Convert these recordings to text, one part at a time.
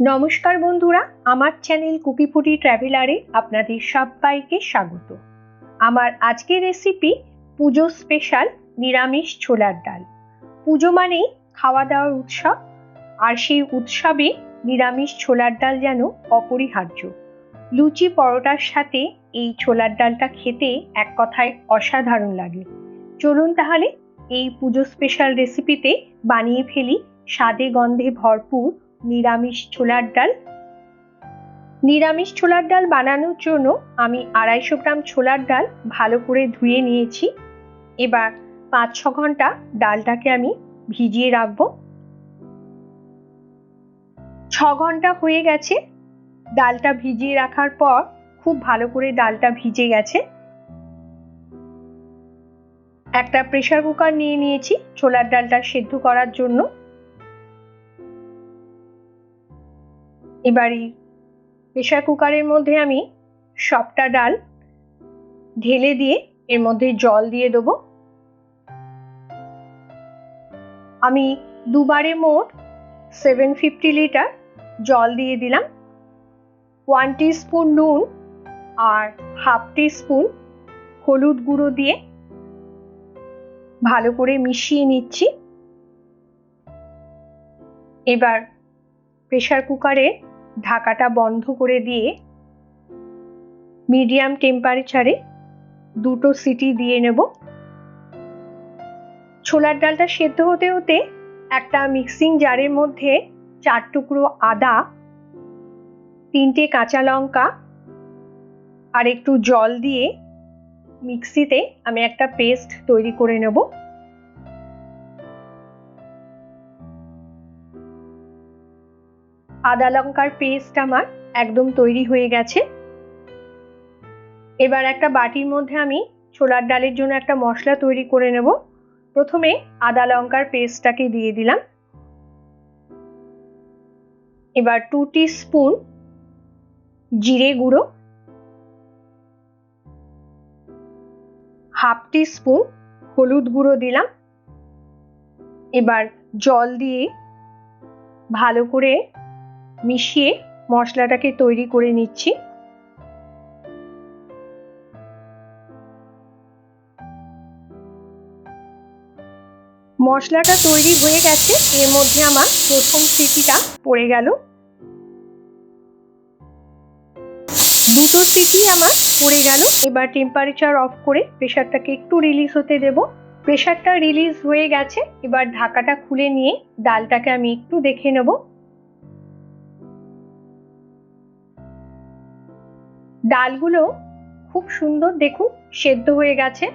নমস্কার বন্ধুরা, আমার চ্যানেল কুকি ফুডি ট্রাভেলারে আপনাদের সবাইকে স্বাগত। আমার আজকের রেসিপি পুজো স্পেশাল নিরামিষ ছোলার ডাল। পুজো মানেই খাওয়া দাওয়ার উৎসব, আর সেই উৎসবে নিরামিষ ছোলার ডাল যেন অপরিহার্য। লুচি পরোটার সাথে এই ছোলার ডালটা খেতে এক কথায় অসাধারণ লাগে। চলুন তাহলে এই পুজো স্পেশাল রেসিপিতে বানিয়ে ফেলি স্বাদে গন্ধে ভরপুর নিরামিষ ছোলার ডাল। নিরামিষ ছোলার ডাল বানানোর জন্য আমি 250 গ্রাম ছোলার ডাল ভালো করে ধুয়ে নিয়েছি। এবার 5-6 ঘন্টা ডালটাকে আমি ভিজিয়ে রাখবো। 6 ঘন্টা হয়ে গেছে। ডালটা ভিজিয়ে রাখার পর খুব ভালো করে ডালটা ভিজে গেছে। একটা প্রেসার কুকার নিয়ে নিয়েছি ছোলার ডালটা সেদ্ধ করার জন্য। এবারে প্রেসার কুকারের মধ্যে আমি সবটা ডাল ঢেলে দিয়ে এর মধ্যে জল দিয়ে দেবো। আমি দুবারে মোট 750 লিটার জল দিয়ে দিলাম। 1 টিস্পুন নুন আর হাফ টিস্পুন হলুদ গুঁড়ো দিয়ে ভালো করে মিশিয়ে নিচ্ছি। এবার প্রেসার কুকারে ঢাকাটা বন্ধ করে দিয়ে মিডিয়াম টেম্পারেচারে 2টো সিটি দিয়ে নেব। ছোলার ডালটা সেদ্ধ হতে হতে একটা মিক্সিং জারের মধ্যে 4 টুকরো আদা, 3টে কাঁচা লঙ্কা আর একটু জল দিয়ে মিক্সিতে আমি একটা পেস্ট তৈরি করে নেব। আদা লঙ্কার পেস্ট আমার একদম তৈরি হয়ে গেছে। এবার একটা বাটির মধ্যে আমি ছোলার ডালের জন্য একটা মশলা তৈরি করে নেব। প্রথমে আদা লঙ্কার পেস্টটাকে দিয়ে দিলাম। এবার 2 টিস্পুন জিরে গুঁড়ো, হাফ টিস্পুন হলুদ গুঁড়ো দিলাম। এবার জল দিয়ে ভালো করে মিশিয়ে মশলাটাকে তৈরি করে নিচ্ছি। মশলাটা তৈরি হয়ে গেছে। এর মধ্যে আমার প্রথম সিটিটা পড়ে গেল। 2টো সিটি আমার পড়ে গেল। এবার টেম্পারেচার অফ করে প্রেসারটাকে একটু রিলিজ হতে দেব। প্রেসারটা রিলিজ হয়ে গেছে। এবার ঢাকাটা খুলে নিয়ে ডালটাকে আমি একটু দেখে নেব। ডালগুলো খুব সুন্দর দেখুন সেদ্ধ হয়ে গেছে,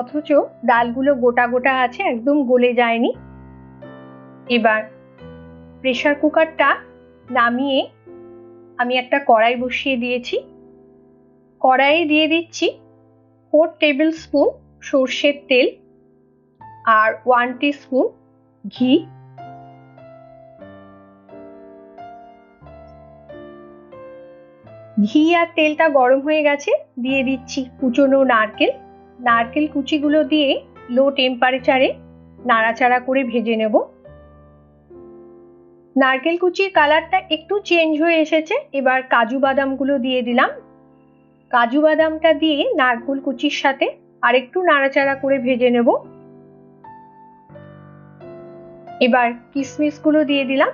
অথচ ডালগুলো গোটা গোটা আছে, একদম গলে যায়নি। এবার প্রেসার কুকারটা নামিয়ে আমি একটা কড়াই বসিয়ে দিয়েছি। কড়াইয়ে দিয়ে দিচ্ছি 4 টেবিল স্পুন সর্ষের তেল আর 1 টিস্পুন ঘি। ঘি আর তেলটা গরম হয়ে গেছে। দিয়ে দিচ্ছি কুচনো নারকেল। নারকেল কুচিগুলো দিয়ে লো টেম্পারেচারে নাড়াচাড়া করে ভেজে নেব। নারকেল কুচির কালারটা একটু চেঞ্জ হয়ে এসেছে। এবার কাজু বাদামগুলো দিয়ে দিলাম। কাজু বাদামটা দিয়ে নারকেল কুচির সাথে আরেকটু নাড়াচাড়া করে ভেজে নেব। এবার কিশমিশগুলো দিয়ে দিলাম।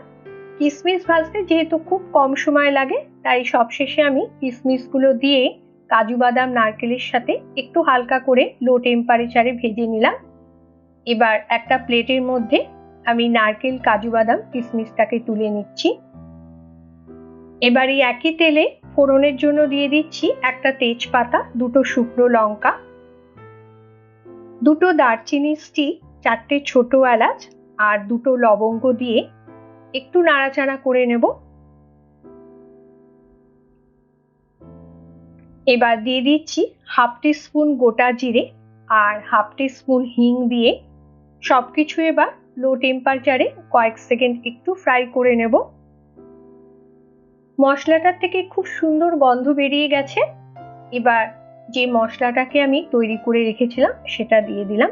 কিশমিশ ভাজতে যেহেতু খুব কম সময় লাগে, তাই সবশেষে আমি কিশমিশগুলো দিয়ে কাজু বাদাম নারকেলের সাথে একটু হালকা করে লো টেম্পারেচারে ভেজে নিলাম। এবার একটা প্লেটের মধ্যে আমি নারকেল কাজু বাদাম কিশমিশটাকে তুলে নিচ্ছি। এবার এই একই তেলে ফোড়নের জন্য দিয়ে দিচ্ছি একটা তেজপাতা, 2টো শুকনো লঙ্কা, 2টো দারচিনি স্টিক, 4টে ছোট এলাচ আর 2টো লবঙ্গ দিয়ে একটু নাড়াচাড়া করে নেব। এবার দিয়ে দিচ্ছি হাফ টিস্পুন গোটা জিরে আর হাফ টিস্পুন হিং দিয়ে সবকিছু এবার লো টেম্পারেচারে কয়েক সেকেন্ড একটু ফ্রাই করে নেব। মশলাটার থেকে খুব সুন্দর গন্ধ বেরিয়ে গেছে। এবার যে মশলাটাকে আমি তৈরি করে রেখেছিলাম সেটা দিয়ে দিলাম।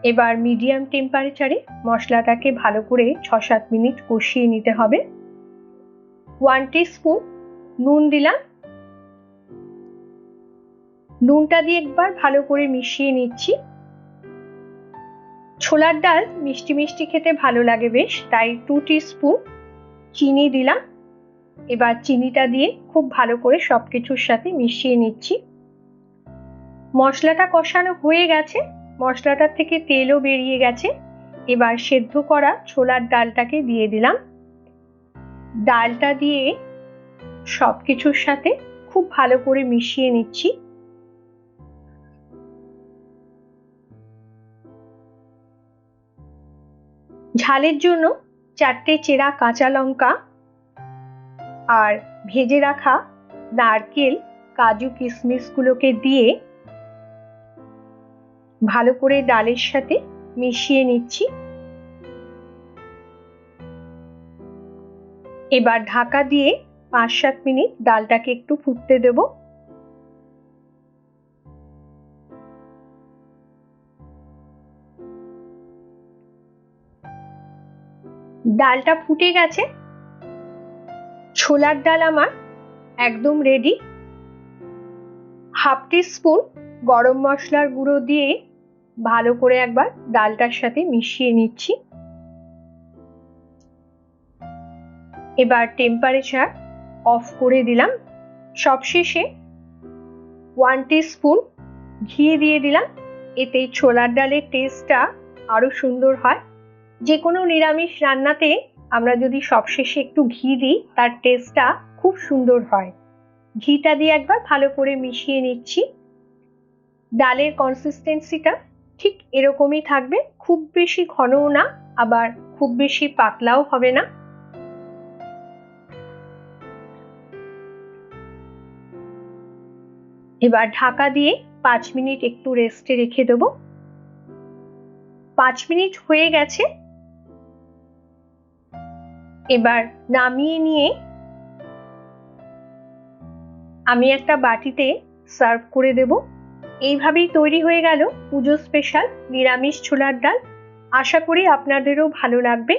এবার মিডিয়াম টেম্পারেচারে মশলাটাকে ভালো করে 6-7 মিনিট কষিয়ে নিতে হবে। 1 টিস্পুন নুন দিলাম। নুনটা দিয়ে একবার ভালো করে মিশিয়ে নিচ্ছি। ছোলার ডাল মিষ্টি মিষ্টি খেতে ভালো লাগে বেশ, তাই 2 টিস্পুন চিনি দিলাম। এবার চিনিটা দিয়ে খুব ভালো করে সবকিছুর সাথে মিশিয়ে নিচ্ছি। মশলাটা কষানো হয়ে গেছে, মশলাটার থেকে তেলও বেরিয়ে গেছে। এবার সেদ্ধ করা ছোলার ডালটাকে দিয়ে দিলাম। ডালটা দিয়ে সবকিছুর সাথে খুব ভালো করে মিশিয়ে নিচ্ছি। ঝালের জন্য 4টে চেরা কাঁচা লঙ্কা আর ভেজে রাখা নারকেল, কাজু, কিশমিশগুলোকে দিয়ে ভালো করে ডালের সাথে মিশিয়ে নিচ্ছি। এবার ঢাকা দিয়ে 5-7 মিনিট ডালটাকে একটু ফুটতে দেব। ডালটা ফুটে গেছে, ছোলার ডাল আমার একদম রেডি। 1/2 টিস্পুন গরম মশলার গুঁড়ো দিয়ে ভালো করে একবার ডালটার সাথে মিশিয়ে নিচ্ছি। এবার টেম্পারেচার অফ করে দিলাম। সবশেষে 1 টিস্পুন ঘি দিয়ে দিলাম। এতে ছোলার ডালের টেস্টটা আরো সুন্দর হয়। যে কোনো নিরামিষ রান্নাতে আমরা যদি সবশেষে একটু ঘি দিই, তার টেস্টটা খুব সুন্দর হয়। ঘিটা দিয়ে একবার ভালো করে মিশিয়ে নিচ্ছি। ডালের কনসিস্টেন্সিটা ঠিক এরকমই থাকবে, খুব বেশি ঘনও না, আবার খুব বেশি পাতলাও হবে না। এবার ঢাকা দিয়ে 5 মিনিট একটু রেস্টে রেখে দেব। 5 মিনিট হয়ে গেছে। এবার নামিয়ে নিয়ে আমি একটা বাটিতে সার্ভ করে দেব। এইভাবেই তৈরি হয়ে গেল পুজো স্পেশাল নিরামিষ ছোলার ডাল। আশা করি আপনাদেরও ভালো লাগবে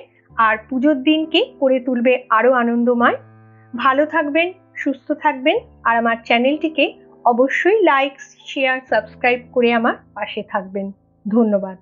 আর পুজোর দিনকে করে তুলবে আরো আনন্দময়। ভালো থাকবেন, সুস্থ থাকবেন আর আমার চ্যানেলটিকে অবশ্যই লাইক, শেয়ার, সাবস্ক্রাইব করে আমার পাশে থাকবেন। ধন্যবাদ।